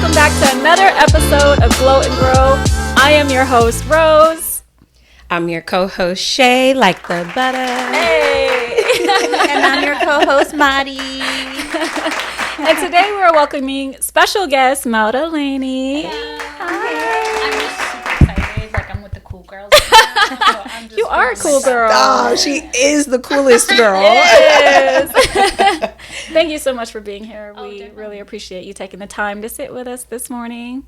welcome back to another episode of Glow and Grow. I am your host, Rose. I'm your co-host, Shay, like the butter. Hey! And I'm your co-host, Maddie. And today we're welcoming special guest, Maura Laney. I'm just super excited. Like, I'm with the cool girls. You are a cool girl. Oh, she is the coolest girl. Yes. Thank you so much for being here. We definitely. really appreciate you taking the time to sit with us this morning.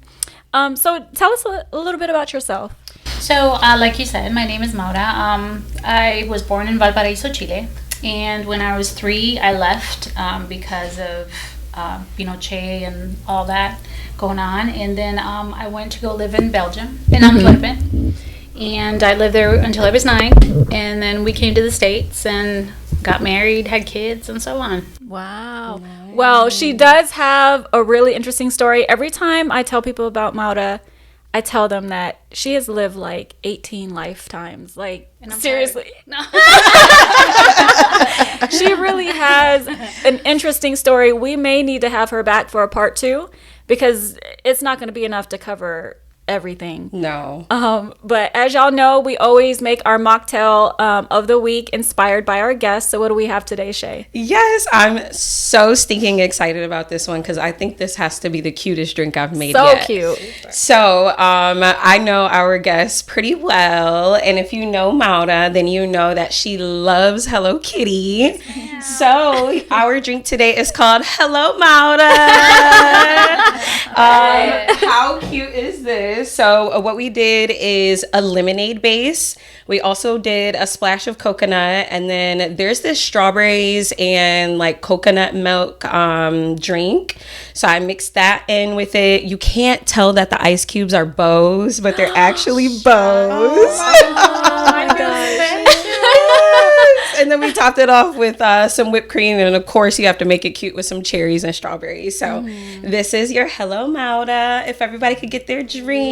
So tell us a little bit about yourself. So, like you said, my name is Maura. I was born in Valparaiso, Chile. And when I was 3, I left because of Pinochet and all that going on. And then I went to go live in Belgium, in Antwerpen. And I lived there until I was 9. And then we came to the States and got married, had kids, and so on. Wow. Nice. Well, she does have a really interesting story. Every time I tell people about Maura, I tell them that she has lived like 18 lifetimes. Like, seriously. No. She really has an interesting story. We may need to have her back for a part 2 because it's not going to be enough to cover everything. No. But as y'all know, we always make our mocktail of the week inspired by our guests. So what do we have today, Shay? Yes, I'm so stinking excited about this one because I think this has to be the cutest drink I've made yet. So cute. So I know our guest pretty well, and if you know Maura, then you know that she loves Hello Kitty. Yeah. So our drink today is called Hello Maura. How cute is this? So what we did is a lemonade base. We also did a splash of coconut, and then there's this strawberries and like coconut milk drink. So I mixed that in with it. You can't tell that the ice cubes are bows, but they're actually bows. Oh my gosh. And then we topped it off with some whipped cream, and of course you have to make it cute with some cherries and strawberries. So this is your Hello Maura. If everybody could get their drink.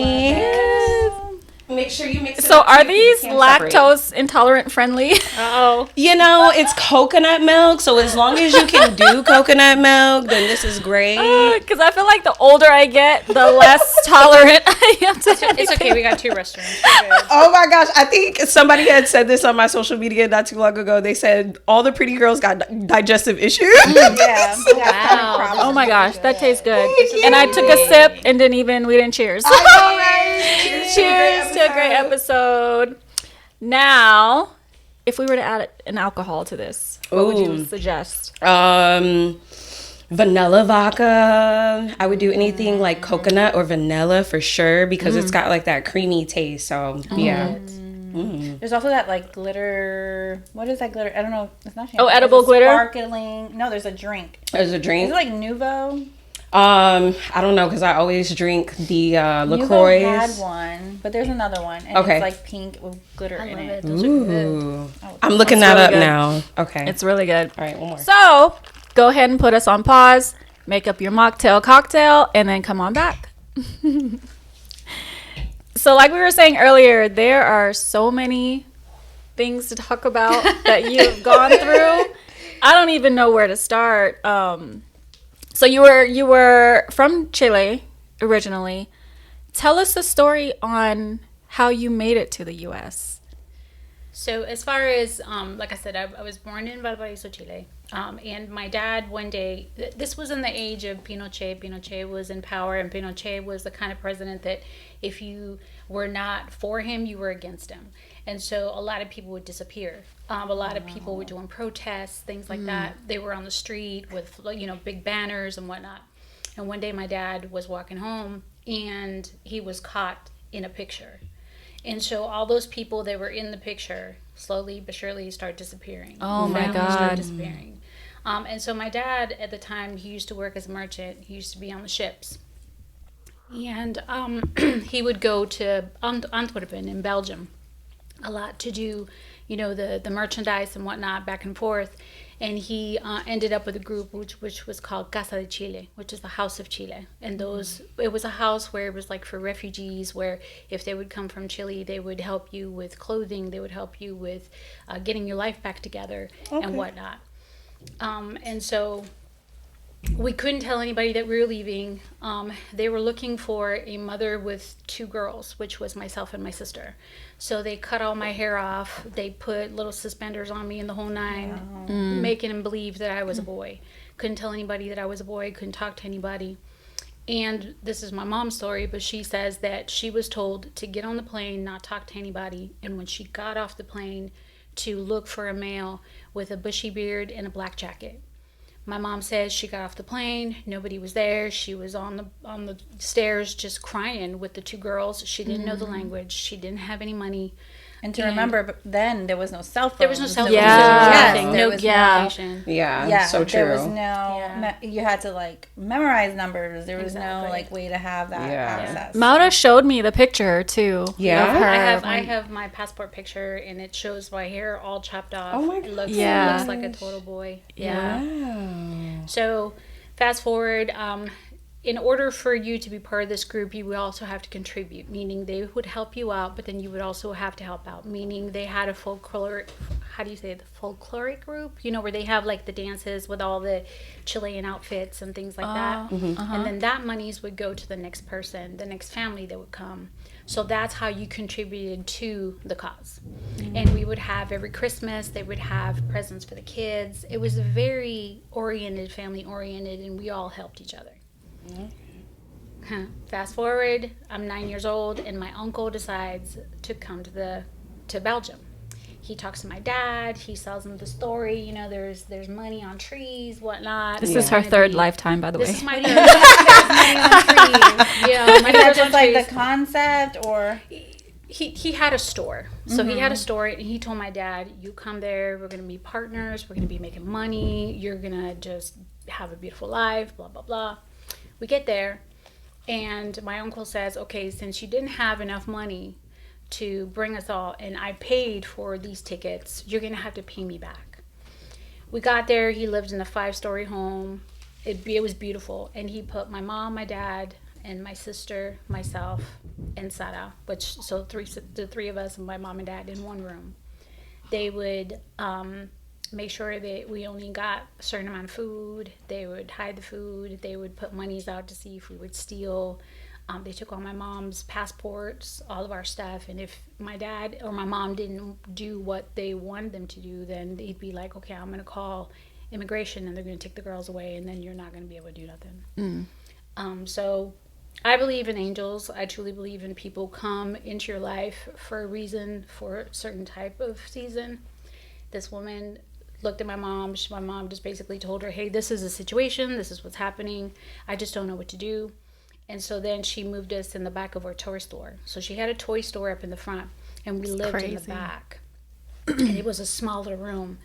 Make sure you mix it So up are too, these you can't separate. lactose intolerant friendly? Oh. You know, it's coconut milk, so as long as you can do coconut milk, then this is great. Because I feel like the older I get, the less tolerant I am to It's okay. We got 2 restaurants. Oh my gosh, I think somebody had said this on my social media not too long ago. They said all the pretty girls got digestive issues. Yeah. Wow. Oh my gosh, that tastes good. And I took a sip and we didn't cheers. I know, right? Cheers to a great episode. Now, if we were to add an alcohol to this, what would you suggest? Vanilla vodka. I would do anything like coconut or vanilla for sure because it's got like that creamy taste. So yeah. There's also that like glitter. What is that glitter? I don't know. It's not champagne. Oh, edible glitter? Sparkling. No, there's a drink. There's a Is drink. it like Nuvo? I don't know because I always drink the LaCroix. Nuvo had one, but there's another one, and Okay. it's like pink with glitter in it. Ooh. I'm looking that really up good. now. Okay. It's really good. All right, one more. So, go ahead and put us on pause, make up your mocktail cocktail, and then come on back. So, like we were saying earlier, there are so many things to talk about that you've gone through. I don't even know where to start. So you were from Chile originally. Tell us the story on how you made it to the U.S. So as far as, like I said, I was born in Valparaiso, Chile. And my dad one day, this was in the age of Pinochet. Pinochet was in power, and Pinochet was the kind of president that if you were not for him, you were against him. And so a lot of people would disappear. A lot of people were doing protests, things like that. They were on the street with, big banners and whatnot. And one day my dad was walking home, and he was caught in a picture. And so all those people that were in the picture slowly but surely start disappearing. Oh my Families God. start disappearing. And so my dad at the time, he used to work as a merchant. He used to be on the ships. And he would go to Antwerpen in Belgium a lot to do, the merchandise and whatnot back and forth. And he ended up with a group which was called Casa de Chile, which is the House of Chile. And it was a house where it was like for refugees, where if they would come from Chile, they would help you with clothing, they would help you with getting your life back together and whatnot. And so we couldn't tell anybody that we were leaving. They were looking for a mother with 2 girls, which was myself and my sister. So they cut all my hair off. They put little suspenders on me and the whole nine, making them believe that I was a boy. Couldn't tell anybody that I was a boy. Couldn't talk to anybody. And this is my mom's story, but she says that she was told to get on the plane, not talk to anybody. And when she got off the plane, to look for a male with a bushy beard and a black jacket. My mom says she got off the plane, nobody was there. She was on the stairs just crying with the 2 girls. She didn't know the language. She didn't have any money. And to remember, but then there was no cell phone. There was no cell phone. Yeah. There was no communication. Yeah, so true. There was no, you had to like memorize numbers. There was no like way to have that access. Maura showed me the picture too. Yeah. Of her I have my passport picture, and it shows my hair all chopped off. Oh my It looks like a total boy. Yeah. Wow. So fast forward, in order for you to be part of this group, you would also have to contribute, meaning they would help you out, but then you would also have to help out, meaning they had a folkloric group, where they have like the dances with all the Chilean outfits and things like that. And then that monies would go to the next person, the next family that would come. So that's how you contributed to the cause. And we would have every Christmas, they would have presents for the kids. It was very family oriented, and we all helped each other. Fast forward, I'm 9 years old, and my uncle decides to come to Belgium. He talks to my dad. He tells him the story. There's money on trees, whatnot. This is her third lifetime, by the way. This is my third. There's money on trees. Is that just like the concept, or he had a store. So he had a store, and he told my dad, "You come there. We're gonna be partners. We're gonna be making money. You're gonna just have a beautiful life. Blah blah blah." We get there, and my uncle says, "Okay, since you didn't have enough money to bring us all, and I paid for these tickets, you're going to have to pay me back." We got there. He lived in a 5-story home. It was beautiful, and he put my mom, my dad, and my sister, myself, and Sara, the 3 of us and my mom and dad in one room. They would make sure that we only got a certain amount of food. They would hide the food. They would put monies out to see if we would steal. They took all my mom's passports, all of our stuff, and if my dad or my mom didn't do what they wanted them to do, then they'd be like, "Okay, I'm going to call immigration, and they're going to take the girls away, and then you're not going to be able to do nothing." So I believe in angels. I truly believe in people come into your life for a reason, for a certain type of season. This woman looked at my mom. My mom just basically told her, "Hey, this is a situation. This is what's happening. I just don't know what to do." And so then she moved us in the back of her toy store. So she had a toy store up in the front, and we lived in the back. And it was a smaller room.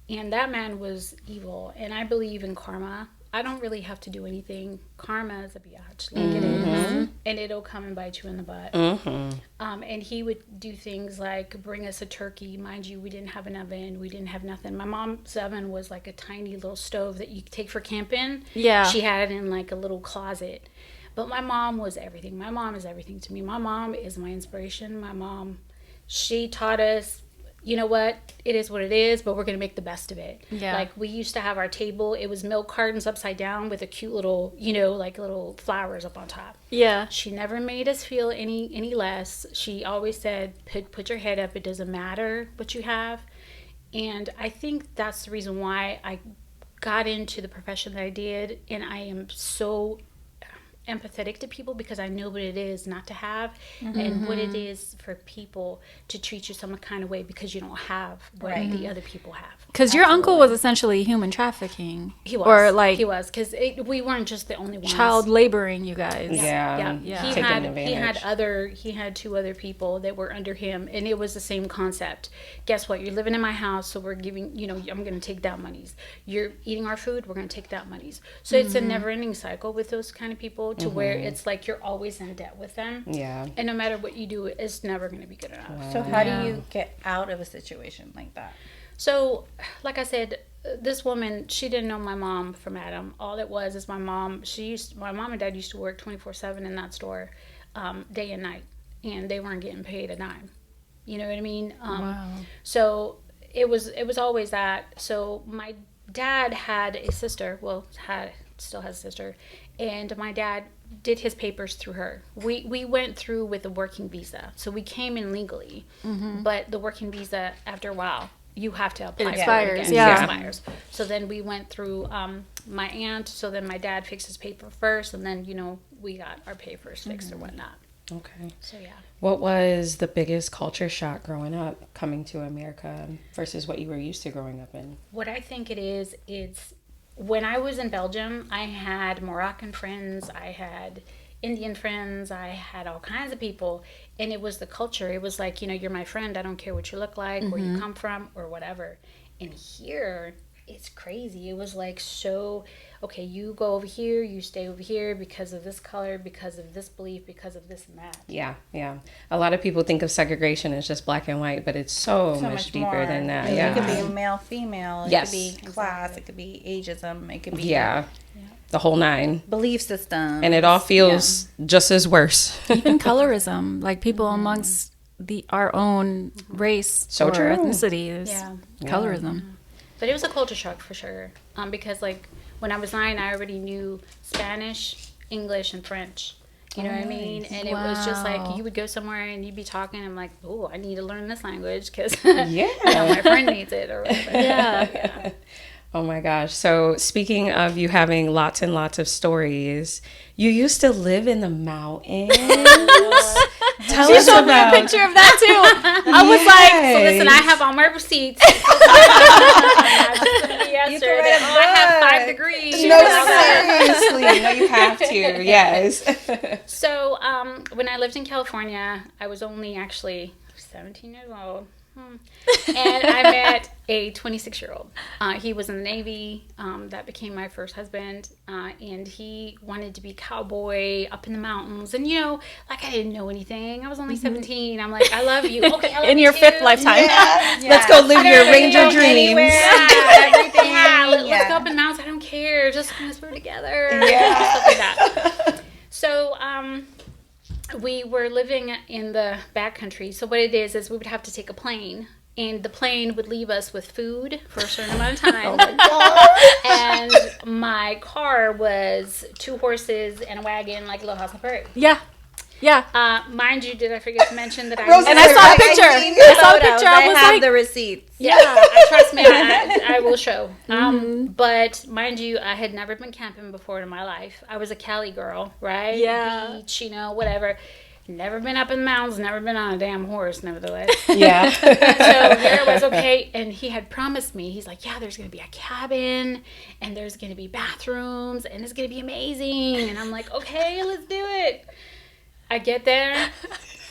And that man was evil. And I believe in karma. I don't really have to do anything. Karma is a biatch, like it is. And it'll come and bite you in the butt. And he would do things like bring us a turkey. Mind you, we didn't have an oven. We didn't have nothing. My mom's oven was like a tiny little stove that you could take for camping. Yeah. She had it in like a little closet. But my mom was everything. My mom is everything to me. My mom is my inspiration. My mom, she taught us, you know what, it is what it is, but we're going to make the best of it. Yeah. Like, we used to have our table, it was milk cartons upside down with a cute little, like little flowers up on top. Yeah. She never made us feel any less. She always said, put your head up. It doesn't matter what you have. And I think that's the reason why I got into the profession that I did. And I am so empathetic to people, because I know what it is not to have, and what it is for people to treat you some kind of way because you don't have what the other people have. Because your uncle was essentially human trafficking. He was. Or like, he was, because we weren't just the only ones. Child laboring, you guys. Yeah. He had 2 other people that were under him, and it was the same concept. Guess what? You're living in my house, so we're giving, I'm going to take that monies. You're eating our food, we're going to take that monies. So it's a never-ending cycle with those kind of people, to where it's like you're always in debt with them. Yeah. And no matter what you do, it's never going to be good enough. Wow. So how do you get out of a situation like that? So, like I said, this woman, she didn't know my mom from Adam. All it was is my mom. My mom and dad used to work 24/7 in that store, day and night, and they weren't getting paid a dime. You know what I mean? Wow. So it was always that. So my dad had a sister. Well, still has a sister, and my dad did his papers through her. We went through with a working visa, so we came in legally, but the working visa, after a while, you have to apply. It expires, again. yeah. It expires. So then we went through my aunt. So then my dad fixed his paper first, and then we got our papers fixed or whatnot. Okay. So yeah. What was the biggest culture shock growing up, coming to America versus what you were used to growing up in? What I think it's when I was in Belgium, I had Moroccan friends, I had Indian friends, I had all kinds of people, and it was the culture. It was like, you're my friend, I don't care what you look like, where you come from, or whatever. And here, it's crazy. It was like, so, okay, you go over here, you stay over here because of this color, because of this belief, because of this and that. Yeah. A lot of people think of segregation as just black and white, but it's so much deeper more than that. It Yeah. could be male, female. It Yes. could be class. It could be ageism. It could be The whole nine. belief system. And it all feels just as worse. Even colorism, like people amongst our own race So or true. ethnicity is colorism. But it was a culture shock for sure. Because like when I was 9, I already knew Spanish, English, and French. You know what I mean? And it was just like you would go somewhere and you'd be talking. And I'm like, oh, I need to learn this language because my friend needs it or whatever. Yeah. Oh my gosh. So speaking of you having lots and lots of stories, you used to live in the mountains. Tell She us showed me a about picture of that too. I was like, So listen, I have all my receipts. I have 5 degrees. No, seriously. No, you have to. Yes. So when I lived in California, I was only actually 17 years old. And I met a 26-year-old. He was in the Navy. That became my first husband. And he wanted to be cowboy up in the mountains. And, like I didn't know anything. I was only 17. I'm like, I love you. Okay, I love in you your too. 5th lifetime. Yeah. Let's go live your Ranger dreams. Yeah, everything. Let's go up in the mountains. I don't care. Just we're together. Yeah. Stuff like that. So, we were living in the backcountry. So what it is we would have to take a plane. And the plane would leave us with food for a certain amount of time. And my car was 2 horses and a wagon, like a Little House on the Prairie. Yeah. Mind you, did I forget to mention that And I saw a picture. I saw a picture. I was have like, the receipts. Yeah, trust me, I will show. But mind you, I had never been camping before in my life. I was a Cali girl, right? Yeah. Beach, whatever. Never been up in the mountains, never been on a damn horse, nevertheless. Yeah. So here I was, okay, and he had promised me, he's like, yeah, there's going to be a cabin, and there's going to be bathrooms, and it's going to be amazing. And I'm like, okay, let's do it. I get there,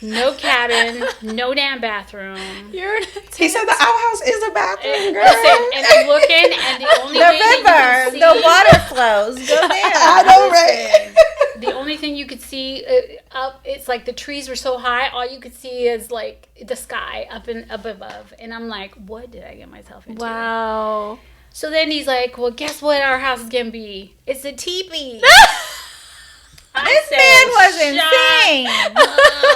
no cabin, no damn bathroom. He said the outhouse is a bathroom, girl. Listen, and I'm looking, and the only The thing that river, you can see, the water flows. Go there. I know, right? the only thing you could see up, it's like the trees were so high, all you could see is like the sky up above. And I'm like, what did I get myself into? wow. So then he's like, well, guess what our house is going to be? It's a teepee. This man was insane.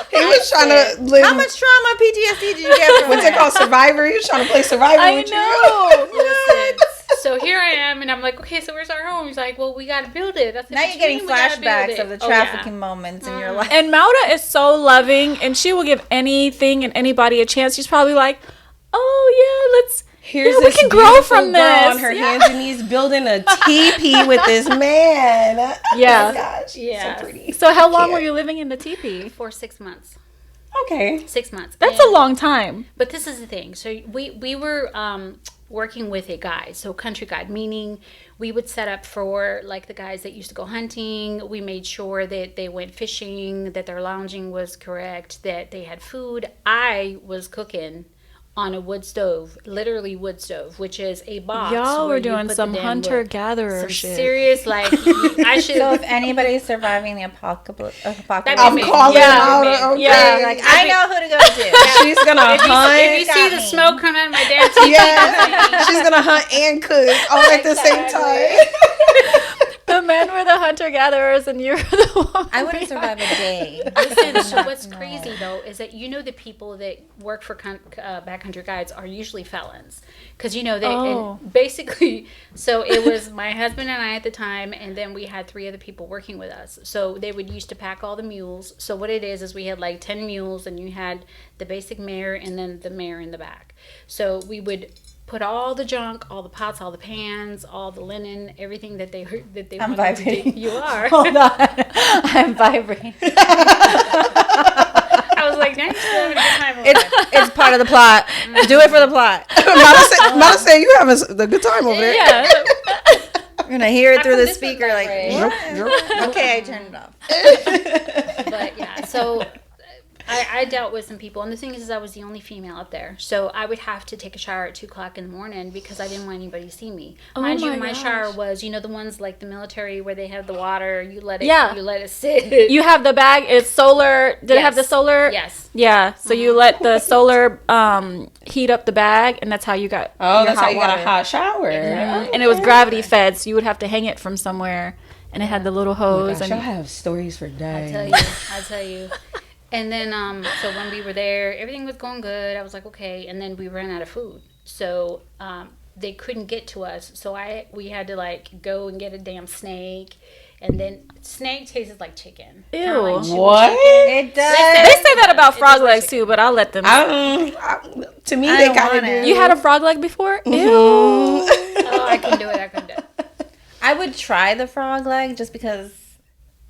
He was trying to live. How much trauma PTSD did you get from What's it called? Survivor? He was trying to play Survivor I with know. Listen, so here I am, and I'm like, okay, so where's our home? He's like, well, we got to build it. I said, Now "What you're you getting mean we gotta build flashbacks it?" of the Oh, yeah. trafficking moments in your life. And Maura is so loving, and she will give anything and anybody a chance. She's probably like, oh, yeah, let's... Here's we this can grow beautiful from girl this. on her hands and knees building a teepee with this man. Yeah. Oh my gosh. Yeah. So pretty. So how long Cute. were you living in the teepee? For 6 months. Okay. 6 months. That's a long time. But this is the thing. So we were working with a guide, so country guide, meaning we would set up for like the guys that used to go hunting. We made sure that they went fishing, that their lounging was correct, that they had food. I was cooking on a wood stove, literally wood stove, which is a box. Y'all where were you doing put some the damn hunter-gatherer some shit. serious, like, I should. So if anybody's surviving the apocalypse, I'm me. calling Yeah, out. me. Okay. Yeah, like I know who to go to. She's gonna hunt. If you see got the me. smoke coming out of my damn teeth, Yeah. She's gonna hunt and cook all at the same time. The men were the hunter gatherers and you were the woman. I wouldn't survive a day. Listen, so what's crazy though is that the people that work for backcountry guides are usually felons, because they and basically. So it was my husband and I at the time, and then we had 3 other people working with us. So they would used to pack all the mules. So what it is we had like 10 mules, and you had the basic mare and then the mare in the back. So we would put all the junk, all the pots, all the pans, all the linen, everything that they I'm wanted vibrating. to do. You are. Hold on. I'm vibrating. I was like, now you're still having a good time over there. It's part of the plot. Do it for the plot. Mama said you having a good time over there. Yeah. You're going to hear it How through come the this speaker went like, that way? what? Okay, I turned it off. But yeah, so I dealt with some people, and the thing is I was the only female up there, so I would have to take a shower at 2:00 in the morning because I didn't want anybody to see me. Mind you, my shower was the ones like the military where they have the water, you let it sit. You have the bag, it's solar. Did it have the solar? Yes. Yeah, so you let the solar heat up the bag, and that's how you got That's hot how you got water. a hot shower. And it was gravity fed, so you would have to hang it from somewhere, and it had the little hose. Gosh, and I have stories for days. I tell you. And then, so when we were there, everything was going good. I was like, okay. And then we ran out of food. So they couldn't get to us. So we had to like go and get a damn snake. And then snake tastes like chicken. Ew. Kinda like chewy What? chicken. It does. They say that about frog tastes like legs too, but I'll let them. To me, I they don't kind want of it. do. You had a frog leg before? Ew. Oh, I couldn't do it. I would try the frog leg just because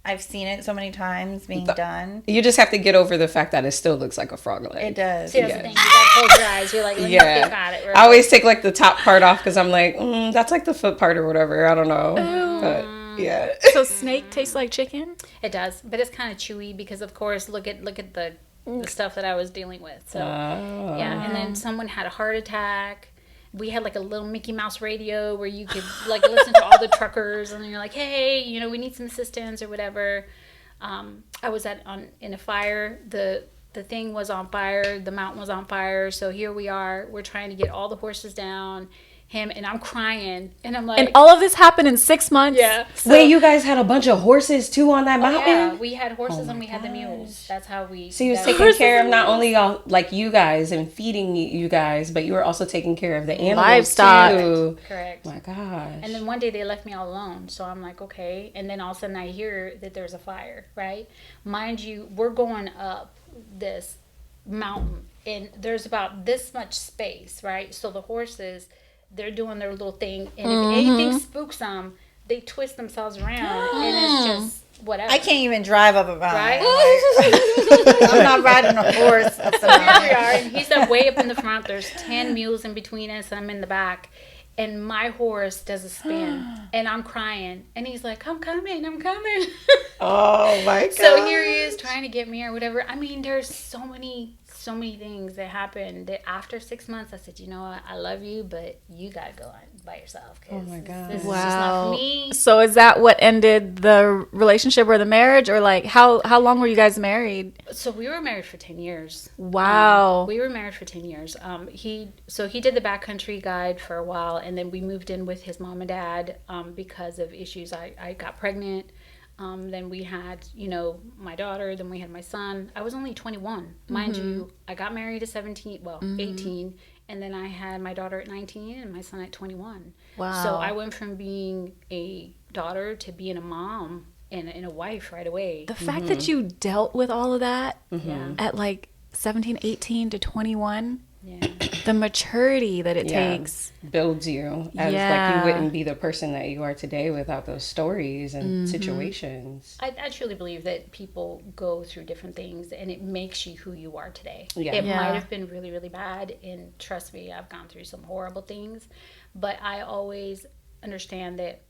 I've seen it so many times being done. You just have to get over the fact that it still looks like a frog leg. It does. See, that's the thing. You gotta close your eyes. You're like, let me think about it. I always take like the top part off because I'm like, that's like the foot part or whatever. I don't know. But yeah. So snake tastes like chicken? It does, but it's kind of chewy because, of course, look at the stuff that I was dealing with. So yeah, and then someone had a heart attack. We had like a little Mickey Mouse radio where you could like listen to all the truckers, and you're like, hey, we need some assistance or whatever. I was in a fire. The thing was on fire. The mountain was on fire. So here we are. We're trying to get all the horses down. And I'm crying, and I'm like, And all of this happened in 6 months? yeah. So, Wait, you guys had a bunch of horses too on that mountain? yeah, we had horses and we had the mules. That's how we. So you was that- taking care of not only y'all, like you guys and feeding you guys, but you were also taking care of the animals Livestock. too. Correct. My gosh. And then one day they left me all alone. So I'm like, okay. And then all of a sudden I hear that there's a fire, right? Mind you, we're going up this mountain and there's about this much space, right? So the horses, they're doing their little thing. And if anything spooks them, they twist themselves around. And it's just whatever. I can't even drive up a mountain. Right? I'm not riding a horse up the So here we mountain. are. And he's up way up in the front. There's 10 mules in between us. And I'm in the back. And my horse does a spin. And I'm crying. And he's like, I'm coming. Oh my god. So here he is trying to get me or whatever. I mean, there's so many things that happened that after 6 months, I said, you know what? I love you, but you got to go on by yourself. Oh my god. This is just not for me. So is that what ended the relationship or the marriage? Or like, how long were you guys married? So we were married for 10 years. Wow. We were married for 10 years. He did the backcountry guide for a while, and then we moved in with his mom and dad because of issues. I got pregnant. Then we had, my daughter. Then we had my son. I was only 21. Mind you, I got married at 18. And then I had my daughter at 19 and my son at 21. Wow. So I went from being a daughter to being a mom and a wife right away. The fact that you dealt with all of that Yeah. at like 17, 18 to 21, Yeah. the maturity that it takes. Builds you as like you wouldn't be the person that you are today without those stories and situations. I truly believe that people go through different things and it makes you who you are today. Yeah. It Yeah. might have been really, really bad, and trust me, I've gone through some horrible things, but I always understand that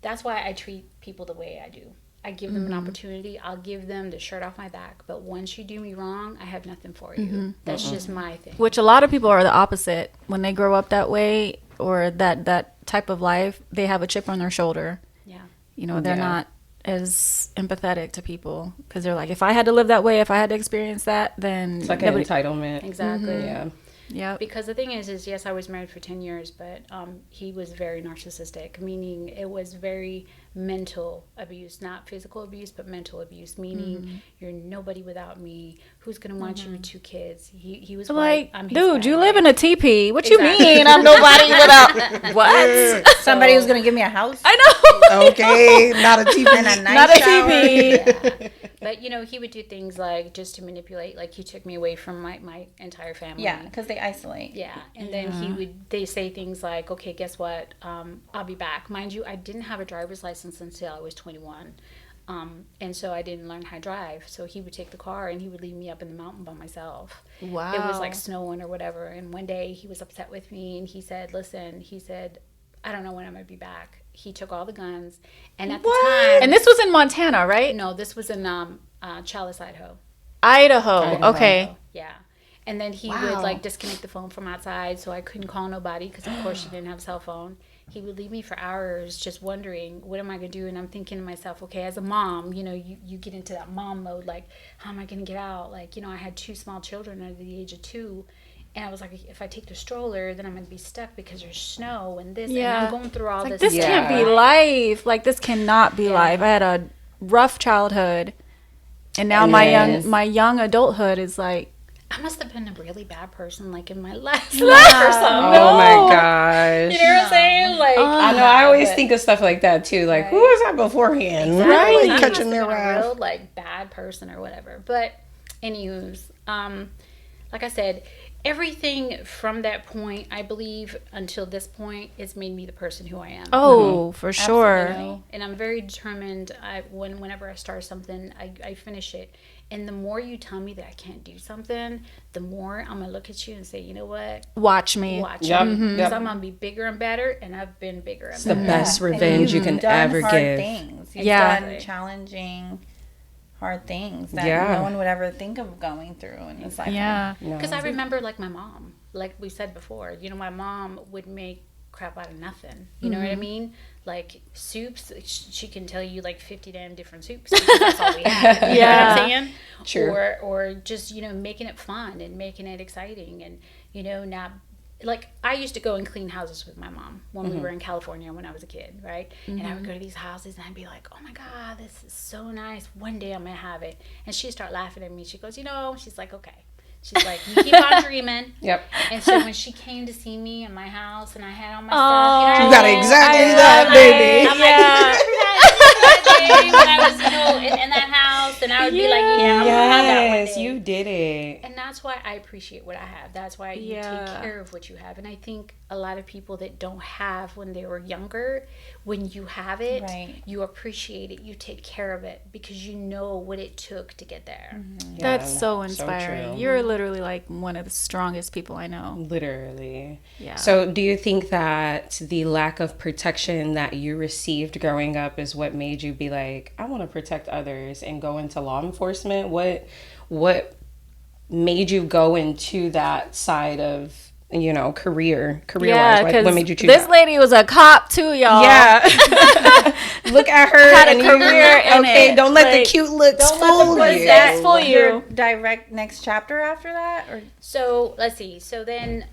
that's why I treat people the way I do. I give them an opportunity. I'll give them the shirt off my back. But once you do me wrong, I have nothing for you. That's just my thing. Which a lot of people are the opposite. When they grow up that way or that type of life, they have a chip on their shoulder. Yeah. They're not as empathetic to people because they're like, if I had to live that way, if I had to experience that, then It's like an entitlement. Exactly. Yeah. Yep. Because the thing is yes, I was married for 10 years, but he was very narcissistic, meaning it was very mental abuse, not physical abuse, but mental abuse, meaning you're nobody without me. Who's going to want you with 2 kids? He was like, I'm his dude, guy, you right? live in a teepee. What Exactly. you mean? I'm nobody without what? Somebody who's gonna give me a house. I know. Okay, not a TV. And a nice Not a shower. TV. Yeah. But he would do things like just to manipulate. Like he took me away from my entire family. Yeah, because they isolate. Yeah, and then they say things like, okay, guess what? I'll be back. Mind you, I didn't have a driver's license until I was 21. And so I didn't learn how to drive. So he would take the car and he would leave me up in the mountain by myself. Wow. It was like snowing or whatever. And one day he was upset with me and he said, listen, I don't know when I'm going to be back. He took all the guns. And at the time. And this was in Montana, right? No, this was in Chalice, Idaho. Idaho. Okay. Yeah. And then he would like disconnect the phone from outside so I couldn't call nobody because of course she didn't have a cell phone. He would leave me for hours just wondering, what am I going to do? And I'm thinking to myself, okay, as a mom, you get into that mom mode, like, how am I going to get out? Like, I had 2 small children under the age of 2. And I was like, if I take the stroller, then I'm going to be stuck because there's snow and this. Yeah. And I'm going through all Like, this. this can't be life. Like, this cannot be life. I had a rough childhood. And now my young adulthood is like, I must have been a really bad person, like in my last life or something. Oh my gosh. You know what I'm saying? Like, I know. I always think of stuff like that too. Like, who was I beforehand? Exactly. Right? I Catching must their have been a wrath. real, like, bad person or whatever. But, anyways, like I said, everything from that point, I believe, until this point, it's made me the person who I am. oh, for sure. Absolutely. And I'm very determined. Whenever I start something, I finish it. And the more you tell me that I can't do something, the more I'm going to look at you and say, you know what? Watch me. Watch Yep. me. Because Yep. I'm going to be bigger and better, and I've been bigger and It's the better. best revenge you can done ever hard give. Things. You've Yeah. done challenging, hard things that Yeah. no one would ever think of going through in this lifetime. Yeah. No. Because I remember, like, my mom, like we said before, my mom would make crap out of nothing. You know what I mean? Like, soups, she can tell you, like, 50 damn different soups. Because that's all we had. You know what I'm saying? Sure. Or just, making it fun and making it exciting. And, not... Like, I used to go and clean houses with my mom when we were in California when I was a kid, right? And I would go to these houses and I'd be like, oh my God, this is so nice. One day I'm going to have it. And she'd start laughing at me. She goes, she's like, okay. She's like, you keep on dreaming. Yep. And so when she came to see me in my house and I had all my Oh, stuff, You got exactly I that, love baby. it. I'm Yeah. like, when I was, in that house, and I would be like, yeah, I'm gonna have that one Yes, day. you did it. And that's why I appreciate what I have. That's why you take care of what you have. And I think a lot of people that don't have when they were younger, when you have it, Right. you appreciate it. You take care of it because you know what it took to get there. That's so so inspiring. true. You're literally like one of the strongest people I know. Literally. Yeah. So, do you think that the lack of protection that you received growing up is what made you be like, I want to protect others and go into law enforcement? What made you go into that side of career Yeah, wise? Like, what made you choose this that? lady was a cop too, y'all. Yeah. Look at her. Had a and you- career in okay, it. don't let the Like, cute looks Don't let fool the you. That's for Your you. direct next chapter after that, or So let's see. So then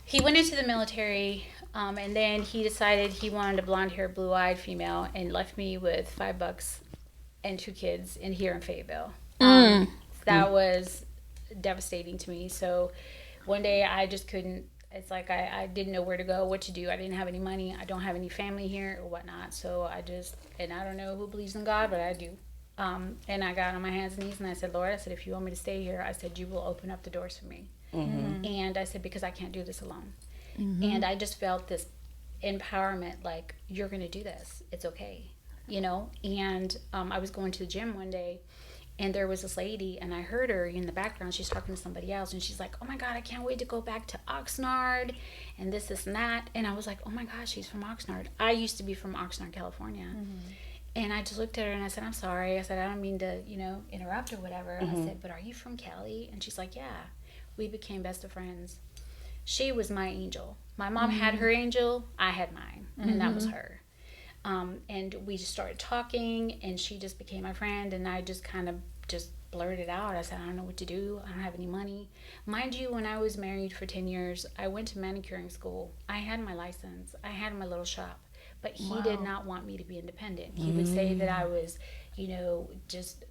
he went into the military, and then he decided he wanted a blonde-haired, blue-eyed female, and left me with $5 and 2 kids here in Fayetteville. That was devastating to me. So one day I just couldn't. It's like I didn't know where to go, what to do. I didn't have any money. I don't have any family here or whatnot. So I don't know who believes in God, but I do. And I got on my hands and knees and I said, Lord, I said, if you want me to stay here, I said, you will open up the doors for me. And I said, because I can't do this alone. And I just felt this empowerment, like, you're going to do this. It's okay. And I was going to the gym one day and there was this lady and I heard her in the background. She's talking to somebody else and she's like, oh my God, I can't wait to go back to Oxnard and this and that. And I was like, oh my gosh, she's from Oxnard. I used to be from Oxnard, California. And I just looked at her and I said, I'm sorry. I said, I don't mean to, interrupt or whatever. And I said, but are you from Cali? And she's like, yeah. We became best of friends. She was my angel. My mom had her angel. I had mine. And that was her. And we just started talking and she just became my friend. And I just kind of just blurted out. I said, I don't know what to do. I don't have any money. Mind you, when I was married for 10 years, I went to manicuring school. I had my license. I had my little shop. But he did not want me to be independent. He would say that I was, just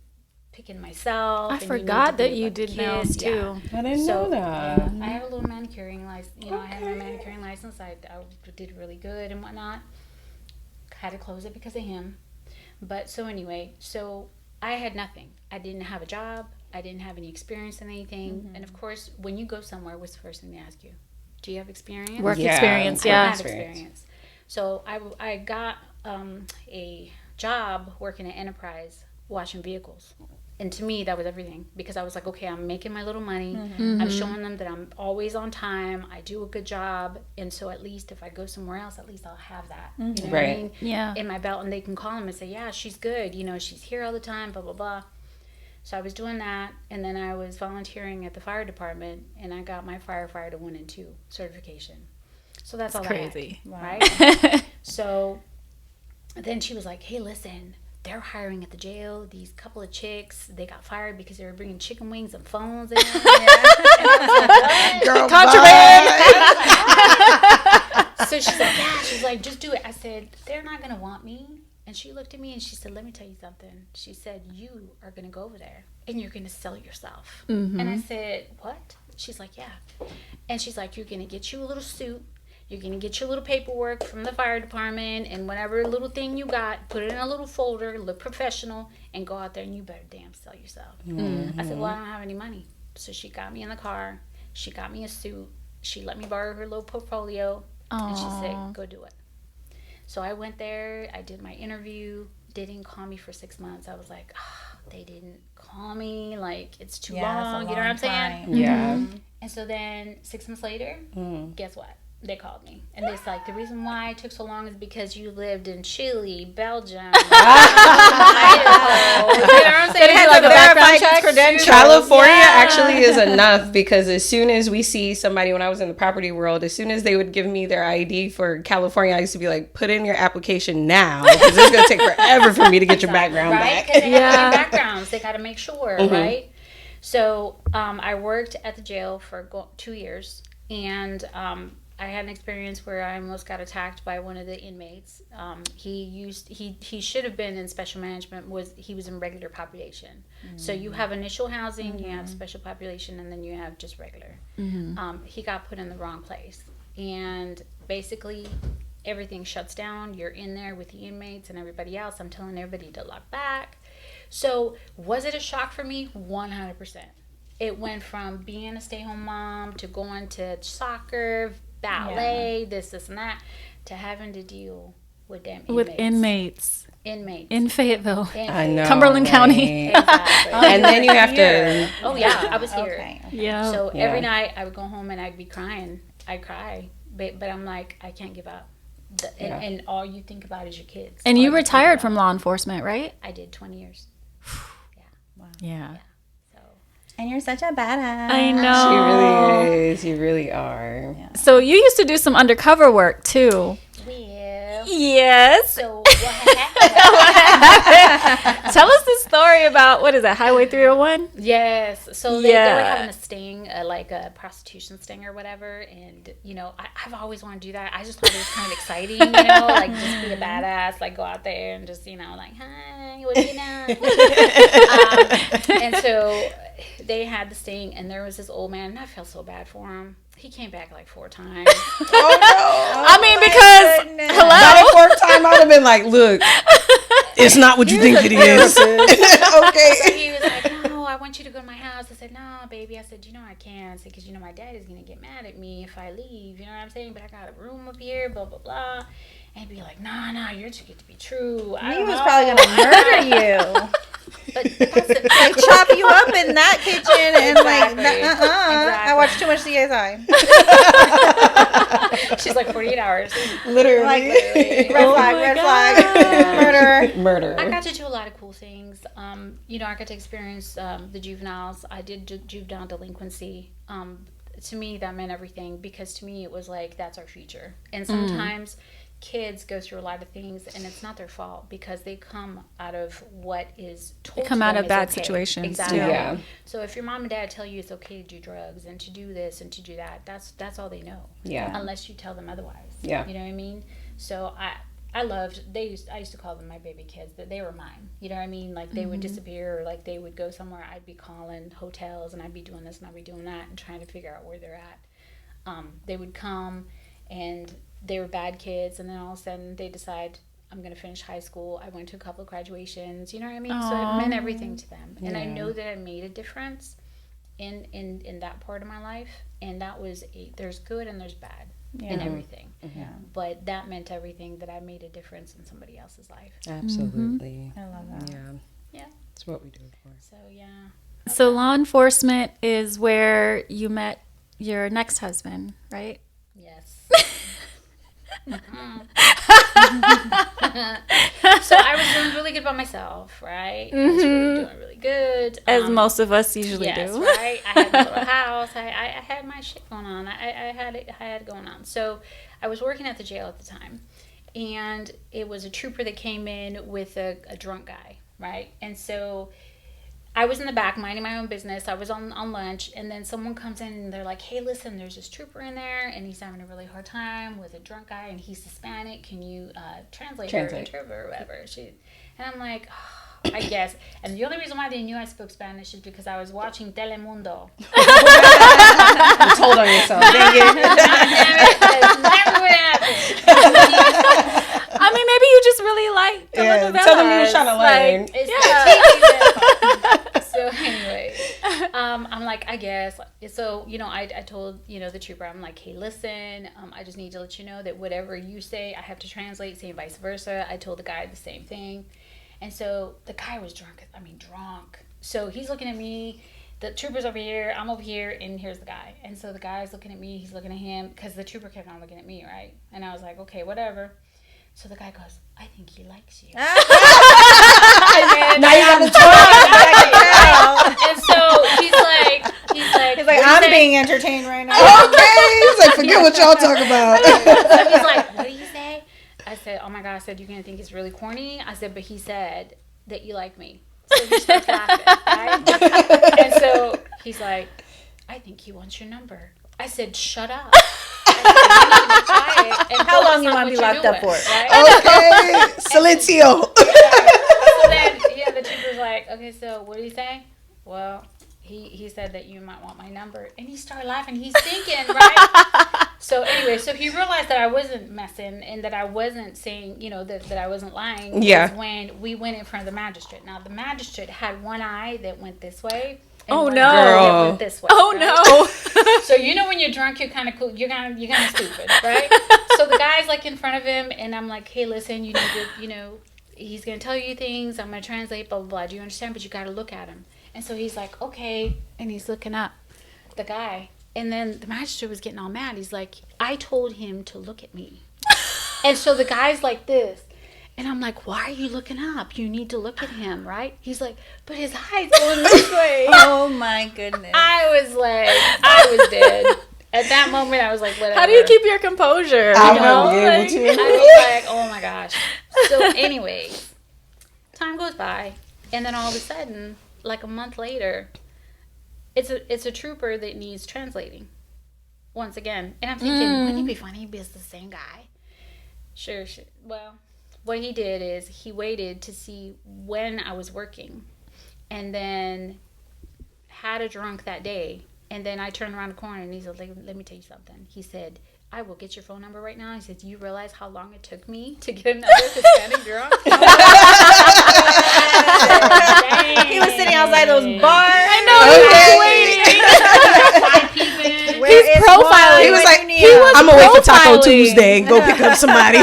picking myself. I forgot that you did nails too. I didn't know that. I have a little manicuring license. I had my manicuring license. I did really good and whatnot. Had to close it because of him. But so anyway, I had nothing. I didn't have a job. I didn't have any experience in anything. And of course, when you go somewhere, what's the first thing they ask you? Do you have experience? Work experience, yeah. I have experience. So I got a job working at Enterprise washing vehicles. And to me, that was everything, because I was like, okay, I'm making my little money. I'm showing them that I'm always on time. I do a good job. And so at least if I go somewhere else, at least I'll have that. You know what I mean? Yeah. In my belt, and they can call them and say, yeah, she's good. She's here all the time, blah, blah, blah. So I was doing that. And then I was volunteering at the fire department, and I got my firefighter 1 and 2 certification. So that's all crazy. I had, right? So then she was like, hey, listen, they're hiring at the jail these couple of chicks. They got fired because they were bringing chicken wings and phones in. Girl, contraband. So she's like, yeah. She's like, just do it. I said, they're not going to want me. And she looked at me and she said, let me tell you something. She said, you are going to go over there and you're going to sell yourself. And I said, what? She's like, yeah. And she's like, you're going to get you a little suit. You're going to get your little paperwork from the fire department, and whatever little thing you got, put it in a little folder, look professional, and go out there and you better damn sell yourself. I said, well, I don't have any money. So she got me in the car. She got me a suit. She let me borrow her little portfolio. And she said, go do it. So I went there. I did my interview. They didn't call me for 6 months. I was like, they didn't call me. Like, it's too long. You know what I'm saying? Yeah. And so then 6 months later, guess what? They called me. And it's like, the reason why it took so long is because you lived in Chile, Belgium, Idaho. You know what I'm saying? They had like a background check. California actually is enough, because as soon as we see somebody, when I was in the property world, as soon as they would give me their ID for California, I used to be like, put in your application now, because it's going to take forever for me to get your background right? back. Because they have their backgrounds. They got to make sure, right? So I worked at the jail for 2 years, and I had an experience where I almost got attacked by one of the inmates. He should have been in special management. He was in regular population. So you have initial housing, you have special population, and then you have just regular. He got put in the wrong place, and basically everything shuts down. You're in there with the inmates and everybody else. I'm telling everybody to lock back. So was it a shock for me? 100%. It went from being a stay-home mom to going to soccer, ballet, this and that, to having to deal with them inmates. With inmates. In Fayetteville. I know. Cumberland County. Exactly. And then you have to... Oh, yeah. I was here. Okay. Yeah. So every night I would go home and I'd be crying. I'd cry. But I'm like, I can't give up. And all you think about is your kids. And you retired from law enforcement, right? I did 20 years. Yeah. So And you're such a badass. I know. She really is. You really are. Yeah. So you used to do some undercover work too. well, Yes. so what happened? Tell us the story about, what is that, Highway 301? Yes. So they were Yeah. having a sting, like a prostitution sting or whatever. And, I've always wanted to do that. I just thought it was kind of exciting, like just be a badass, like go out there and just, like, hi, what do you know? And so they had the sting, and there was this old man, and I felt so bad for him. He came back like 4 times. I mean, because, hello? By the 4th time, I would have been like, look, it's not what you think it is. Okay. So he was like, no, I want you to go to my house. I said, no, baby. I said, I can't. I said, because, my dad is going to get mad at me if I leave. You know what I'm saying? But I got a room up here, blah, blah, blah. And he'd be like, nah, you're too good to be true. He was probably going to murder you. But that's it. Like, chop you up in that kitchen and Exactly. I watched too much CSI. She's like 48 hours. Literally. Like, red flag, Murder. I got to do a lot of cool things. I got to experience the juveniles. I did juvenile delinquency. To me, that meant everything, because to me it was like, that's our future. And sometimes kids go through a lot of things, and it's not their fault because they come out of what is told They come to out them of is bad okay. situations, Exactly. too. Yeah. So if your mom and dad tell you it's okay to do drugs and to do this and to do that, that's all they know. Yeah. Unless you tell them otherwise. Yeah. You know what I mean? So I used to call them my baby kids, but they were mine. You know what I mean? Like they would disappear, or like they would go somewhere. I'd be calling hotels, and I'd be doing this and I'd be doing that, and trying to figure out where they're at. They would come, and they were bad kids, and then all of a sudden they decide, I'm going to finish high school. I went to a couple of graduations. You know what I mean? Aww. So it meant everything to them, and I Yeah. know that I made a difference in that part of my life, and that was there's good and there's bad in everything. Yeah. But that meant everything, that I made a difference in somebody else's life. Absolutely. I love that. Yeah. Yeah. That's what we do it for. So yeah. So law enforcement is where you met your next husband, right? Yes. So I was doing really good by myself, right? I was really doing really good. As most of us usually yes, do. right? I had my little house. I had my shit going on. I had it going on. So I was working at the jail at the time, and it was a trooper that came in with a drunk guy, right? And so I was in the back minding my own business. I was on lunch, and then someone comes in and they're like, hey, listen, there's this trooper in there, and he's having a really hard time with a drunk guy, and he's Hispanic. Can you translate or interpret or whatever? And I'm like, oh, I guess. And the only reason why they knew I spoke Spanish is because I was watching Telemundo. You told on yourself. Dang it. That's never what happened. I mean, maybe you just really like Tell them you were trying to learn. It's the TV. So anyway, I'm like, I guess. So, I told, the trooper, I'm like, hey, listen, I just need to let you know that whatever you say, I have to translate, same vice versa. I told the guy the same thing. And so the guy was drunk. So he's looking at me. The trooper's over here, I'm over here, and here's the guy. And so the guy's looking at me, he's looking at him, because the trooper kept on looking at me, right? And I was like, okay, whatever. So the guy goes, I think he likes you. Now you gotta talk. And so he's like, I'm being entertained right now. Okay. He's like, forget what y'all talk about. So he's like, what did he say? I said, oh my God. I said, you're going to think it's really corny. I said, but he said that you like me. So he starts laughing, right? And so he's like, I think he wants your number. I said, shut up. I said, you need to be quiet and How long focus you on want to what be you're locked up doing, for? right? Okay. Silencio. So then, the trooper's like, okay, so what did he say? Well, he said that you might want my number. And he started laughing. He's thinking, right? So anyway, so he realized that I wasn't messing and that I wasn't saying, that I wasn't lying. Yeah. Was when we went in front of the magistrate. Now, the magistrate had one eye that went this way. And Oh, one no. eye that Girl. went this way. Oh, right? no. So when you're drunk, you're kind of cool. You're kind of stupid, right? So the guy's like in front of him, and I'm like, hey, listen, you need to, he's gonna tell you things. I'm gonna translate, blah blah blah. Do you understand? But you got to look at him. And so he's like, okay, and he's looking up, the guy, and then the magistrate was getting all mad. He's like, I told him to look at me, and so the guy's like this. And I'm like, why are you looking up? You need to look at him, right? He's like, but his eye's going this way. Oh my goodness. I was dead. At that moment, I was like, whatever. How do you keep your composure? I you know? wouldn't be able to. I was like, oh my gosh. So anyway, time goes by. And then all of a sudden, like a month later, it's a trooper that needs translating. Once again. And I'm thinking, wouldn't it be funny if it's the same guy? Sure. Well, what he did is he waited to see when I was working and then had a drunk that day. And then I turned around the corner and he said, let me tell you something. He said, I will get your phone number right now. He said, do you realize how long it took me to get another Hispanic drunk? He was sitting outside those bars. I know. Okay. He's profiling. He was like, was I'm gonna wait for Taco profiling. Tuesday and go pick up somebody.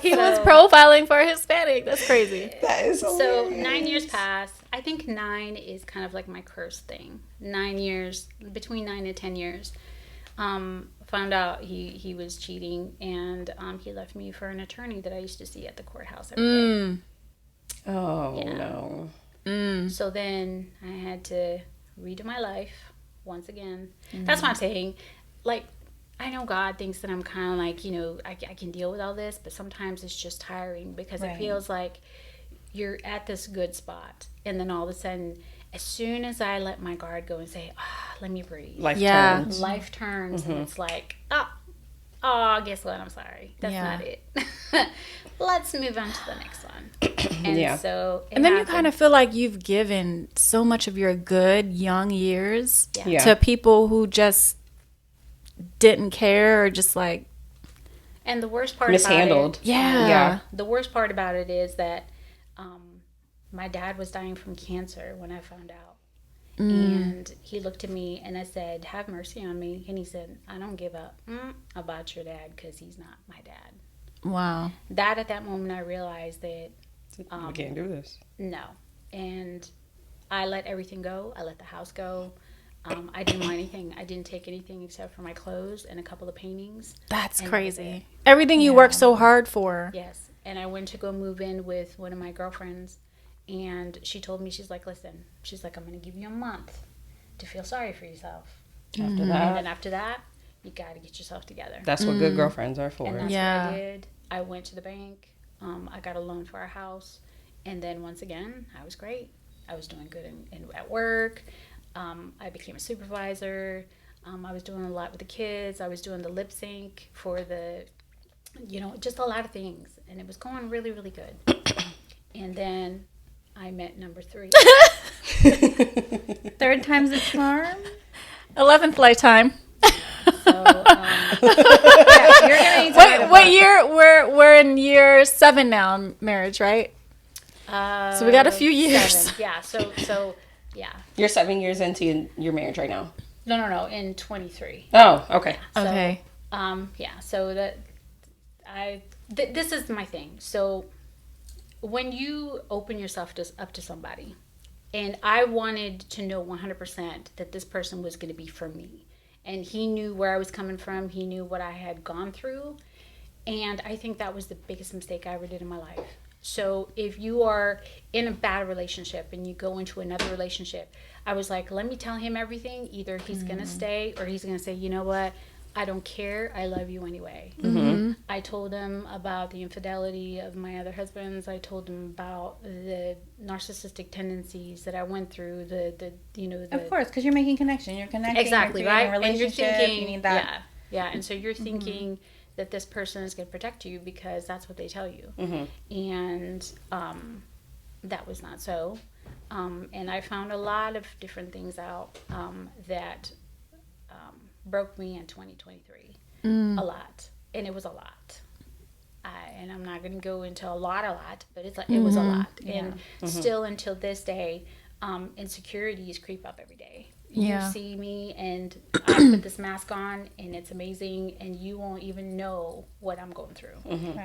He was profiling for a Hispanic. That's crazy. That is So 9 years pass. I think 9 is kind of like my curse thing. 9 years, between 9 and 10 years. Found out he was cheating, and he left me for an attorney that I used to see at the courthouse every day. Oh, Yeah. no. So then I had to redo my life once again. That's what I'm saying. Like, I know God thinks that I'm kind of like, I can deal with all this, but sometimes it's just tiring because it feels like you're at this good spot. And then all of a sudden, as soon as I let my guard go and say, let me breathe. Life turns. Life turns and it's like, guess what? I'm sorry. That's not it. Let's move on to the next one. And so and then you kind of feel like you've given so much of your good young years to people who just didn't care or just like. And the worst part mishandled. About it, the worst part about it is that my dad was dying from cancer when I found out. And he looked at me and I said, have mercy on me. And he said, I don't give up about your dad because he's not my dad. Wow. That at that moment I realized that I can't do this. No. And I let everything go. I let the house go. I didn't want anything. I didn't take anything except for my clothes and a couple of paintings. That's crazy. Everything you worked so hard for. Yes. And I went to go move in with one of my girlfriends. And she told me, she's like, listen, she's like, I'm going to give you a month to feel sorry for yourself. After that. And then after that, you got to get yourself together. That's what good girlfriends are for. And that's what I did. I went to the bank. I got a loan for our house. And then once again, I was great. I was doing good at work. I became a supervisor. I was doing a lot with the kids. I was doing the lip sync for the, just a lot of things. And it was going really, really good. And then I met number 3. Third time's a charm. 11th lifetime. So, You're gonna what year? We're in year 7 now, marriage, right? So we got a few years. 7. Yeah. So yeah. You're 7 years into your marriage right now. No. In 23. Oh, okay. So, Okay. Yeah. So this is my thing. So when you open yourself up to somebody, and I wanted to know 100% that this person was going to be for me, and he knew where I was coming from, he knew what I had gone through, and I think that was the biggest mistake I ever did in my life. So if you are in a bad relationship and you go into another relationship, I was like, let me tell him everything. Either he's going to stay or he's going to say, you know what? I don't care. I love you anyway. Mm-hmm. I told him about the infidelity of my other husbands. I told him about the narcissistic tendencies that I went through. Of course, because you're making connection. You're connecting. Exactly, you're right? A relationship, And you're thinking, you need that. Yeah. And so you're thinking that this person is going to protect you because that's what they tell you. And that was not so. And I found a lot of different things out that broke me in 2023. A lot. And it was a lot. And I'm not going to go into a lot, but it was a lot. And still until this day, insecurities creep up every day. You see me and I put this mask on and it's amazing and you won't even know what I'm going through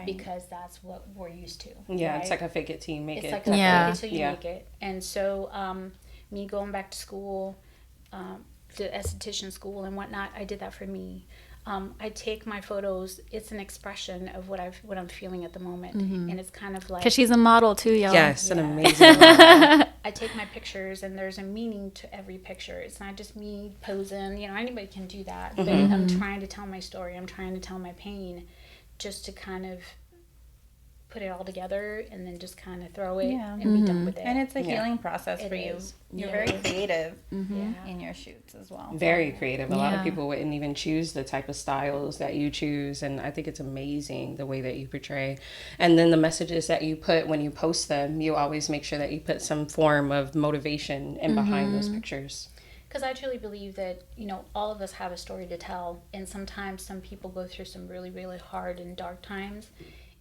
because that's what we're used to. Yeah, right? it's like a fake it till you make it. It's like a fake it till you make it. And so me going back to school, the esthetician school and whatnot, I did that for me. I take my photos. It's an expression of what I'm feeling at the moment, and it's kind of like because she's a model too, y'all. Yes, an amazing model. I take my pictures, and there's a meaning to every picture. It's not just me posing. Anybody can do that, but I'm trying to tell my story. I'm trying to tell my pain, just to kind of put it all together and then just kind of throw it and be done with it. And it's a healing process for you. Is. You're very creative in your shoots as well. Very creative. A lot of people wouldn't even choose the type of styles that you choose, and I think it's amazing the way that you portray. And then the messages that you put when you post them, you always make sure that you put some form of motivation in behind those pictures. Because I truly believe that, all of us have a story to tell, and sometimes some people go through some really, really hard and dark times.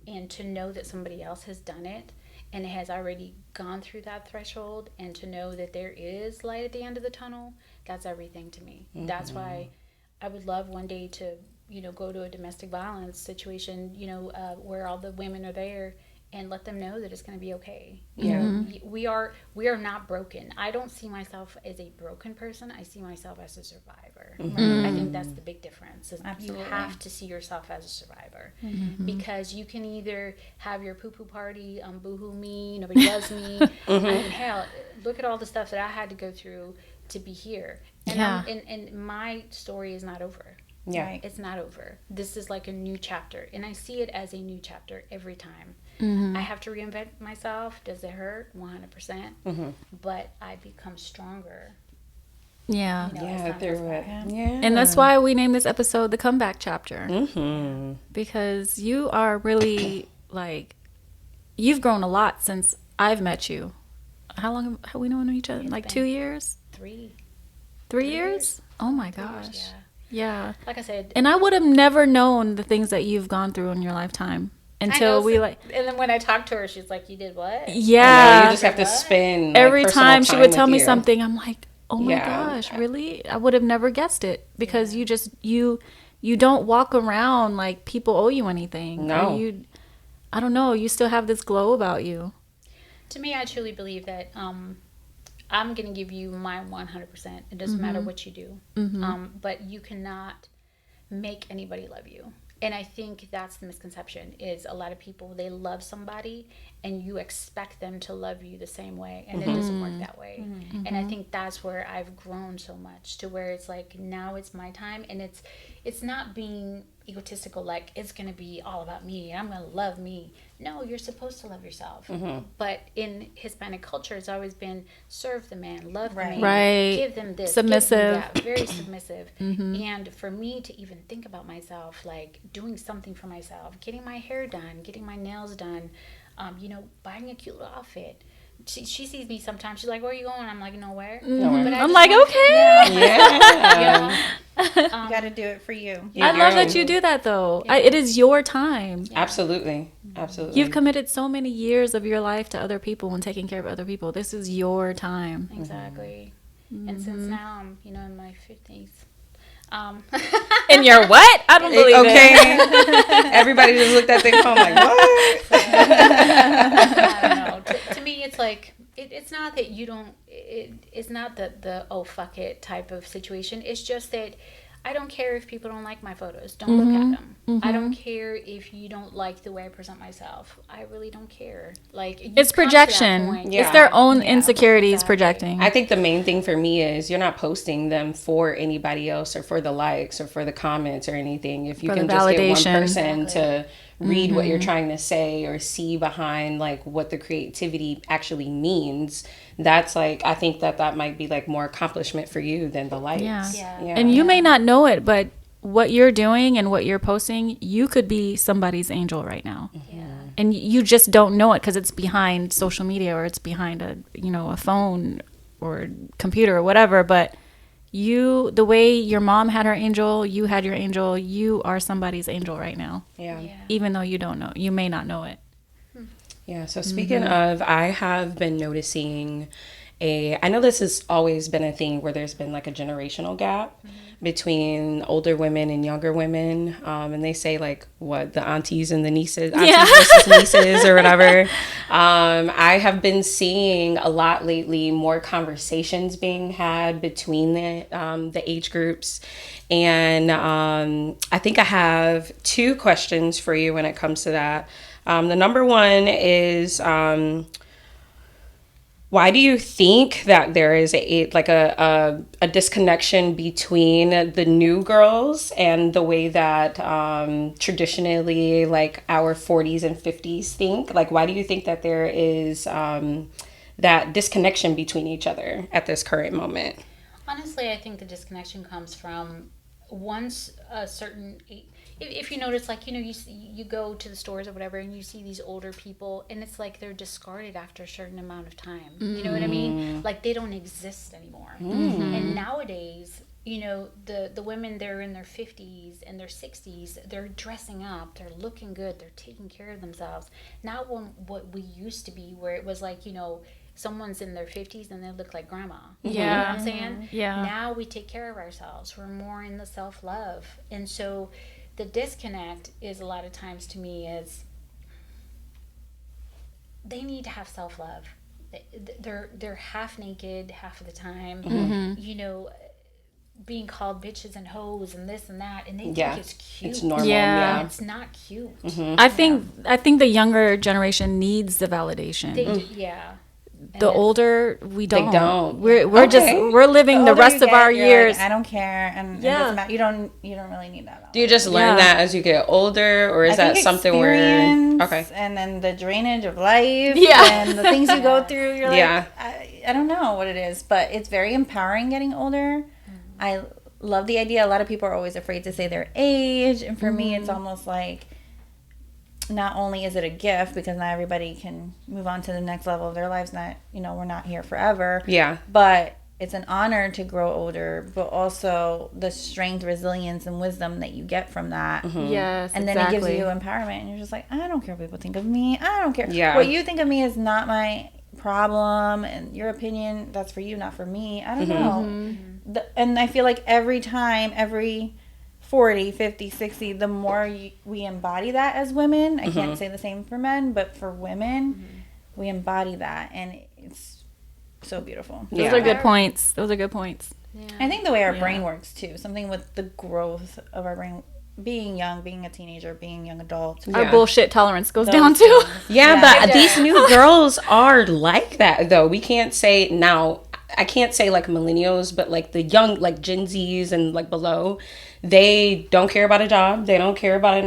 And to know that somebody else has done it and has already gone through that threshold, and to know that there is light at the end of the tunnel, that's everything to me. That's why I would love one day to, go to a domestic violence situation, where all the women are there, and let them know that it's going to be okay. We are not broken. I don't see myself as a broken person. I see myself as a survivor. I think that's the big difference. Absolutely. You have to see yourself as a survivor, because you can either have your poo-poo party, boo-hoo me, nobody loves me. I mean, hell, look at all the stuff that I had to go through to be here. And, and my story is not over. Yeah. Right. It's not over. This is like a new chapter. And I see it as a new chapter every time. I have to reinvent myself. Does it hurt? 100%. But I become stronger. Yeah. You know, Yeah, as through time goes it. by. Yeah. And that's why we named this episode The Comeback Chapter. Mm-hmm. Because you are really, like, you've grown a lot since I've met you. How long have we known each other? It's Like been 2 years? 3 3 years? Oh my 3 years, gosh. yeah. Yeah. Like I said, And I would have never known the things that you've gone through in your lifetime I until know, we so- like. And then when I talked to her, she's like, "You did what?" Yeah. You just have to spend like, Every personal time she would with tell me you. something, I'm like, oh my Yeah. gosh, really? I would have never guessed it because you just you don't walk around like people owe you anything. No. Or I don't know. You still have this glow about you. To me, I truly believe that I'm going to give you my 100%. It doesn't matter what you do. But you cannot make anybody love you. And I think that's the misconception is a lot of people, they love somebody and you expect them to love you the same way. And it doesn't work that way. And I think that's where I've grown so much to where it's like, now it's my time. And it's not being egotistical, like it's going to be all about me. I'm going to love me. No, you're supposed to love yourself. But in Hispanic culture, it's always been serve the man, love the man, Right. give them this, Submissive. give them that. Very submissive. And for me to even think about myself, like doing something for myself, getting my hair done, getting my nails done, buying a cute little outfit. She sees me sometimes. She's like, "Where are you going?" I'm like, "Nowhere." Nowhere. But I I'm just like, want- okay. Yeah. You got to do it for you. I love that you do that though. It is your time. Absolutely. Absolutely. You've committed so many years of your life to other people and taking care of other people. This is your time. Exactly. And since now I'm, in my 50s. In your what? I don't believe it. Okay. Everybody just looked at their phone like, what? I don't know. To me, it's like it's not that you don't. It's not the oh fuck it type of situation. It's just that I don't care if people don't like my photos. Don't look at them. I don't care if you don't like the way I present myself. I really don't care. Like you It's come to that projection. point. Yeah. It's their own Yeah, insecurities exactly. projecting. I think the main thing for me is you're not posting them for anybody else or for the likes or for the comments or anything. If you For can the just get one validation. person to read what you're trying to say or see behind like what the creativity actually means, that's like, I think that might be like more accomplishment for you than the likes. Yeah. Yeah. And you may not know it, but what you're doing and what you're posting, you could be somebody's angel right now. Yeah. And you just don't know it because it's behind social media or it's behind a phone or computer or whatever. But the way your mom had her angel, you had your angel, you are somebody's angel right now. Yeah. Even though you may not know it. Yeah, so speaking of, I have been noticing I know this has always been a thing where there's been like a generational gap between older women and younger women. And they say like the aunties and the nieces, versus nieces or whatever. I have been seeing a lot lately, more conversations being had between the age groups. And I think I have 2 questions for you when it comes to that. The number one is, why do you think that there is a disconnection between the new girls and the way that traditionally like our 40s and 50s think? Like, why do you think that there is that disconnection between each other at this current moment? Honestly, I think the disconnection comes from once a certain. If you notice, like, you go to the stores or whatever and you see these older people and it's like they're discarded after a certain amount of time. You know what I mean? Like they don't exist anymore. And nowadays, the women, they're in their 50s and their 60s, they're dressing up, they're looking good, they're taking care of themselves. Not what we used to be where it was like, someone's in their 50s and they look like grandma. Yeah. You know what I'm saying? Yeah. Now we take care of ourselves. We're more in the self-love. And so the disconnect is a lot of times to me is they need to have self-love. They're half naked half of the time, being called bitches and hoes and this and that, and they think it's cute. It's normal. Yeah. Yeah. It's not cute. I think the younger generation needs the validation. They do, yeah. the older we don't. They don't. We're just we're living the rest of our years. Like, I don't care, and it doesn't matter. You don't really need that. Do you just learn that as you get older, or is that something where and then the drainage of life, and the things you go through, you're like, I don't know what it is, but it's very empowering getting older. I love the idea. A lot of people are always afraid to say their age, and for me, it's almost like, not only is it a gift because not everybody can move on to the next level of their lives, we're not here forever, but it's an honor to grow older, but also the strength, resilience, and wisdom that you get from that. Yes, and then it gives you empowerment, and you're just like, I don't care what people think of me. I don't care. What you think of me is not my problem, and your opinion, that's for you, not for me. I don't know. And I feel like every time, every 40, 50, 60, the more we embody that as women, I can't say the same for men, but for women, we embody that, and it's so beautiful. Those are good points. Yeah. I think the way our brain works too, something with the growth of our brain, being young, being a teenager, being young adult. Our bullshit tolerance goes down too. But these new girls are like that though. We can't say now, I can't say like millennials, but like the young, like Gen Zs and like below, they don't care about a job. They don't care about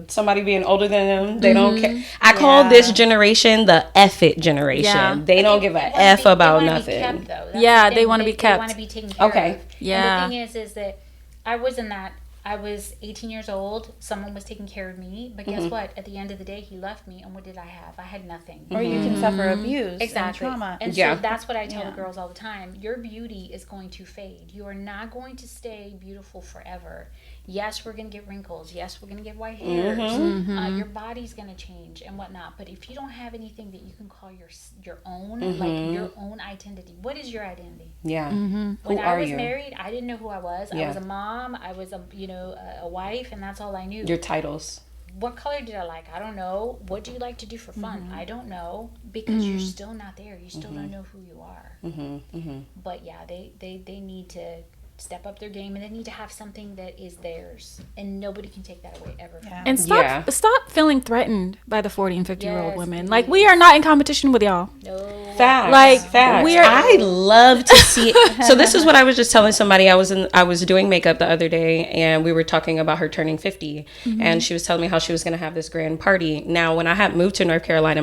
somebody being older than them. They don't care. I call this generation the F it generation. Yeah. They don't give a F about nothing. They want to be kept. They want to be taken care of. Yeah. And the thing is that I was in that. I was 18 years old. Someone was taking care of me. But guess what? At the end of the day, he left me. And what did I have? I had nothing. Or you can suffer abuse and trauma. And so that's what I tell the girls all the time. Your beauty is going to fade. You are not going to stay beautiful forever. Yes, we're going to get wrinkles. Yes, we're going to get white hairs. Your body's going to change and whatnot. But if you don't have anything that you can call your own, like your own identity, what is your identity? Yeah. When I was married, I didn't know who I was. I was a mom. I was a wife, and that's all I knew. Your titles. What color did I like? I don't know. What do you like to do for fun? I don't know, because you're still not there. You still don't know who you are. But yeah, they need to step up their game, and they need to have something that is theirs, and nobody can take that away ever. And stop feeling threatened by the 40 and 50-year-old women. Like, we are not in competition with y'all. No. Facts. I love to see it. So this is what I was just telling somebody. I was doing makeup the other day, and we were talking about her turning 50, and she was telling me how she was going to have this grand party. Now, when I had moved to North Carolina,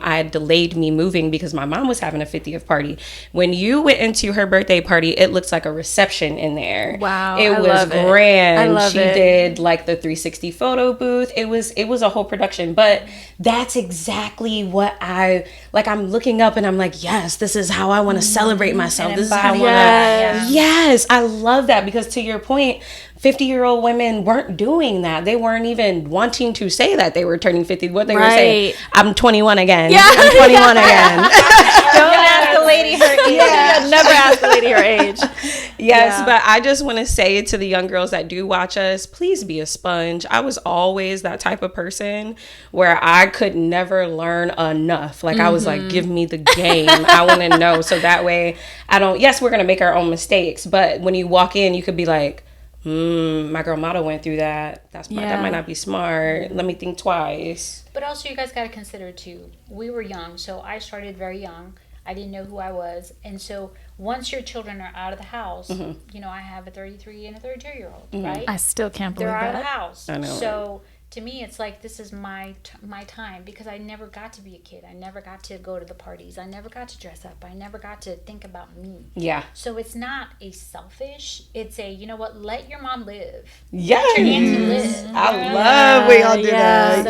I had delayed me moving because my mom was having a 50th party. When you went into her birthday party, it looks like a reception in there. Wow. It was grand. She did like the 360 photo booth. It was a whole production. But that's exactly what I'm looking up and I'm like, yes, this is how I want to celebrate myself. This is how I want to. Yes, I love that, because to your point, 50-year-old women weren't doing that. They weren't even wanting to say that they were turning 50. What they were saying, I'm 21 again. Yeah. I'm 21 again. Don't ask the lady her age. Never ask the lady her age. Yes, but I just want to say to the young girls that do watch us, please be a sponge. I was always that type of person where I could never learn enough. Like, I was like, give me the game. I want to know. So that way yes, we're going to make our own mistakes. But when you walk in, you could be like, my girl Mata went through that. That might not be smart. Let me think twice. But also, you guys got to consider too, we were young, so I started very young. I didn't know who I was, and so once your children are out of the house, I have a 33 and a 32-year-old, right? I still can't believe they're that. out of the house. I know. So to me, it's like, this is my time, because I never got to be a kid. I never got to go to the parties. I never got to dress up. I never got to think about me. Yeah. So it's not a selfish. It's a, you know what? Let your mom live. Yes. Let your auntie live. I love when y'all do that.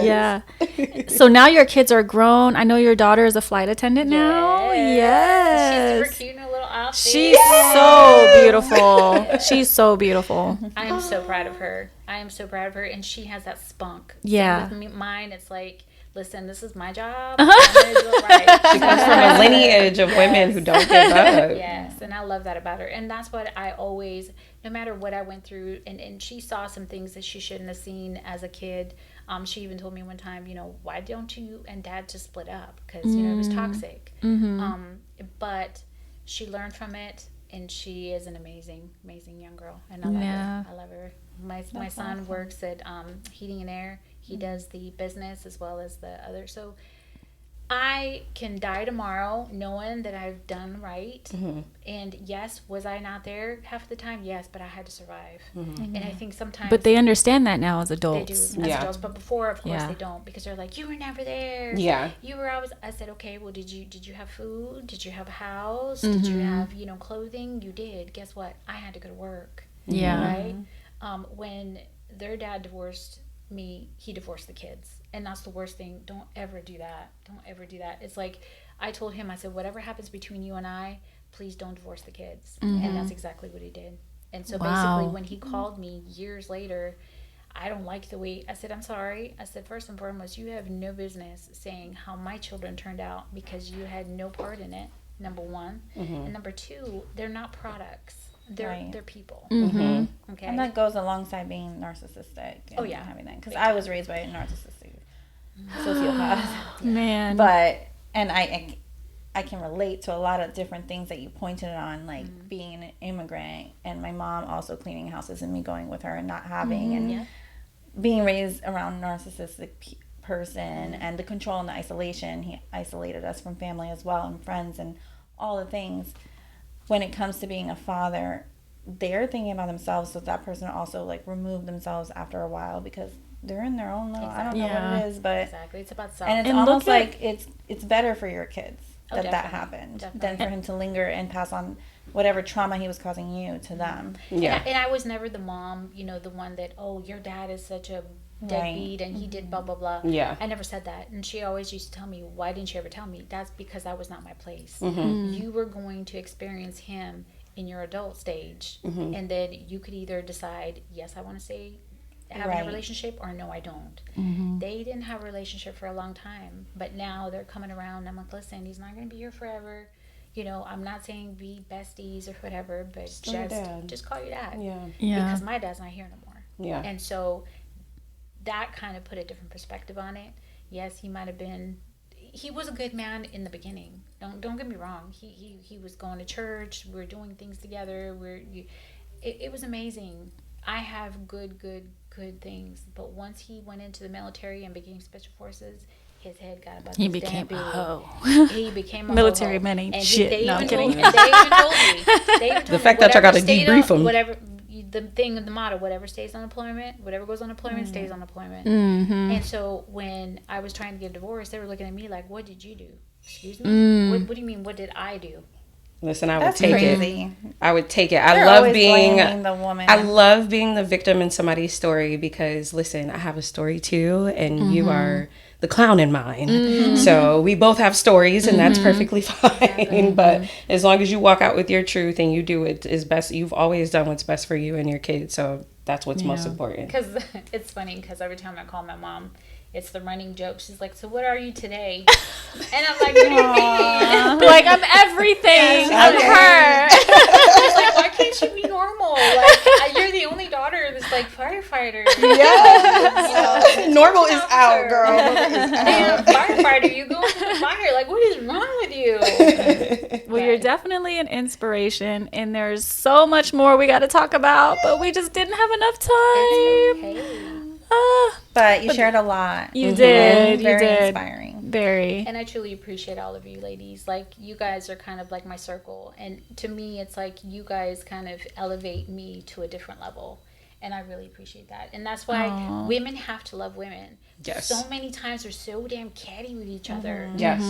Yes. Yeah. So now your kids are grown. I know your daughter is a flight attendant now. Yes. She's super cute in a little outfit. She's so beautiful. She's so beautiful. I am so proud of her. And she has that spunk. Yeah. So with mine, it's like, listen, this is my job. I'm gonna do it right. She comes from a lineage of women who don't give up. Yes, and I love that about her. And that's what I always, no matter what I went through, and she saw some things that she shouldn't have seen as a kid. She even told me one time, why don't you and Dad just split up? Because, it was toxic. But she learned from it, and she is an amazing, amazing young girl. And I love her. I love her. My son works at Heating and Air. He does the business as well as the other. So I can die tomorrow knowing that I've done right. And yes, was I not there half the time? Yes, but I had to survive. And I think sometimes... But they understand that now as They adults. do, as adults. But before, of course, they don't. Because they're like, you were never there. Yeah. You were always... I said, okay, well, did you have food? Did you have a house? Did you have, clothing? You did. Guess what? I had to go to work. Yeah. Right? When their dad divorced me, he divorced the kids. And that's the worst thing. Don't ever do that. Don't ever do that. It's like, I told him, I said, whatever happens between you and I, please don't divorce the kids. And that's exactly what he did. And so basically when he called me years later, I don't like the way, I said, I'm sorry. I said, first and foremost, you have no business saying how my children turned out because you had no part in it, number one. And number two, they're not products. They're people. Okay. And that goes alongside being narcissistic. And having that, because I was raised by a narcissistic sociopath. Man. But and I can relate to a lot of different things that you pointed on, like being an immigrant and my mom also cleaning houses and me going with her and not having and being raised around a narcissistic person and the control and the isolation. He isolated us from family as well and friends and all the things. When it comes to being a father, they're thinking about themselves, so that person also like remove themselves after a while because they're in their own little, I don't know what it is, but it's about self. and it's almost like it's better for your kids that happened than for him to linger and pass on whatever trauma he was causing you to them. And I was never the mom, the one that, oh, your dad is such a deadbeat and he did blah blah blah. I never said that, and she always used to tell me, why didn't you ever tell me? That's because that was not my place. You were going to experience him in your adult stage, and then you could either decide, yes, I want to stay having a relationship, or no, I don't. They didn't have a relationship for a long time, but now they're coming around and I'm like, listen, he's not going to be here forever. I'm not saying be besties or whatever, but just call your dad. Because my dad's not here no more. And so that kind of put a different perspective on it. Yes, he might have been... He was a good man in the beginning. Don't get me wrong. He was going to church. We were doing things together. It was amazing. I have good things. But once he went into the military and became special forces, his head got about He became a hoe. He became a military ho-ho. men ain't And shit. No, I'm kidding. They even told me. The fact that y'all got to debrief him. Whatever the motto, whatever stays on deployment, whatever goes on deployment stays on deployment. And so when I was trying to get a divorce, they were looking at me like, what did you do? Excuse me? What do you mean, what did I do? Listen, I would take it. I would take it. They're I love being the woman. I love being the victim in somebody's story because, listen, I have a story too, and you are the clown in mine. So we both have stories, and that's perfectly fine. But as long as you walk out with your truth and you do it is best, you've always done what's best for you and your kids. So that's what's most important. Because it's funny, because every time I call my mom, it's the running joke. She's like, so what are you today? And I'm like, what do you mean? Like, I'm everything of her. She's like, why can't you be normal? Like, you're the only daughter that's like firefighter. Yes. Normal is out, girl. Damn, firefighter, you go into the fire. Like, what is wrong with you? Well, you're definitely an inspiration, and there's so much more we got to talk about, but we just didn't have enough time. It's okay. But you shared a lot. You did. You Very did. inspiring. Very. And I truly appreciate all of you ladies. Like, you guys are kind of like my circle. And to me, it's like you guys kind of elevate me to a different level. And I really appreciate that. And that's why women have to love women. Yes. So many times they're so damn catty with each other. Yes.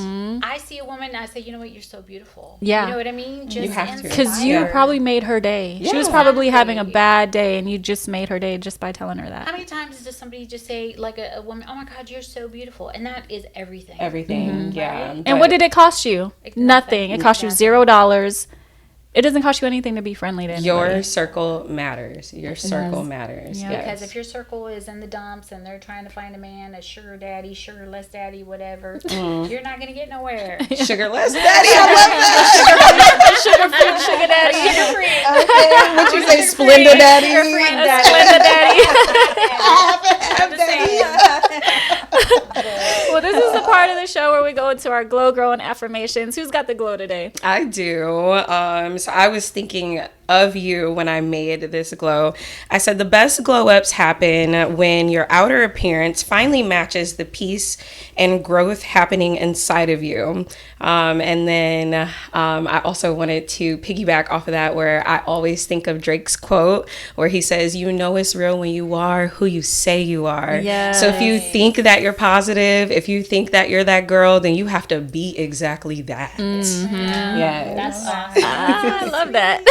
I see a woman and I say, you know what, you're so beautiful. Yeah. You know what I mean? Just You have to. Because you probably made her day. She was probably having a bad day, and you just made her day just by telling her that. How many times does somebody just say, like a woman, oh my God, you're so beautiful? And that is everything. Everything. Yeah. Right? And what did it cost you? Nothing. It cost you $0. It doesn't cost you anything to be friendly to anybody. Your circle matters. Your circle matters. Yeah. Yes. Because if your circle is in the dumps and they're trying to find a man, a sugar daddy, sugarless daddy, whatever, you're not going to get nowhere. Sugarless daddy, I love that. Sugar daddy. Sugar free. Okay, what you say, Splenda daddy? Splenda daddy. I haven't had daddy. Well, this is the part of the show where we go into our glow, grow, and affirmations. Who's got the glow today? I do. So I was thinking of you when I made this glow. I said the best glow ups happen when your outer appearance finally matches the peace and growth happening inside of you. And then I also wanted to piggyback off of that, where I always think of Drake's quote where he says, "You know it's real when you are who you say you are." Yes. So if you think that you're positive, if you think that you're that girl, then you have to be exactly that. Mm-hmm. Yeah. That's awesome. I love that.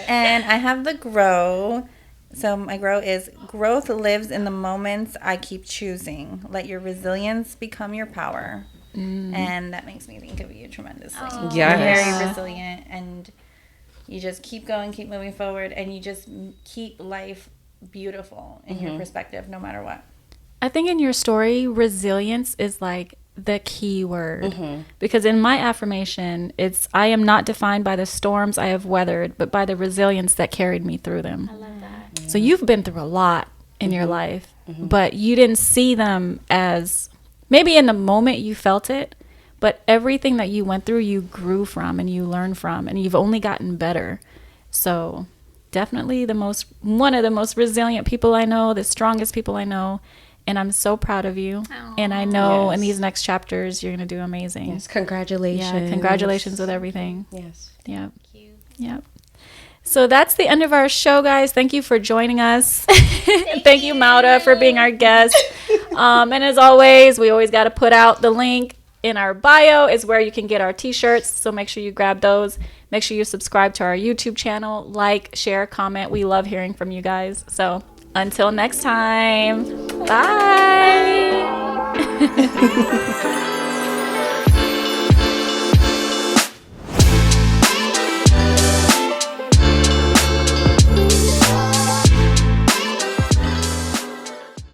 And I have the grow. So my grow is growth lives in the moments I keep choosing. Let your resilience become your power. And that makes me think of you tremendously. Oh. Yes. You're very resilient, and you just keep going, keep moving forward, and you just keep life beautiful in your perspective, no matter what. I think in your story, resilience is like the key word. Because in my affirmation, it's I am not defined by the storms I have weathered, but by the resilience that carried me through them. I love that. So you've been through a lot in your life, but you didn't see them as, maybe in the moment you felt it, but everything that you went through, you grew from and you learned from, and you've only gotten better. So definitely one of the most resilient people I know, the strongest people I know. And I'm so proud of you. Aww. And I know in these next chapters, you're going to do amazing. Yes, congratulations. Yeah, congratulations with everything. Yes. Yep. Thank you. Yep. So that's the end of our show, guys. Thank you for joining us. Thank you, Maura, for being our guest. And as always, we always got to put out the link in our bio is where you can get our t-shirts. So make sure you grab those. Make sure you subscribe to our YouTube channel. Like, share, comment. We love hearing from you guys. So until next time, bye.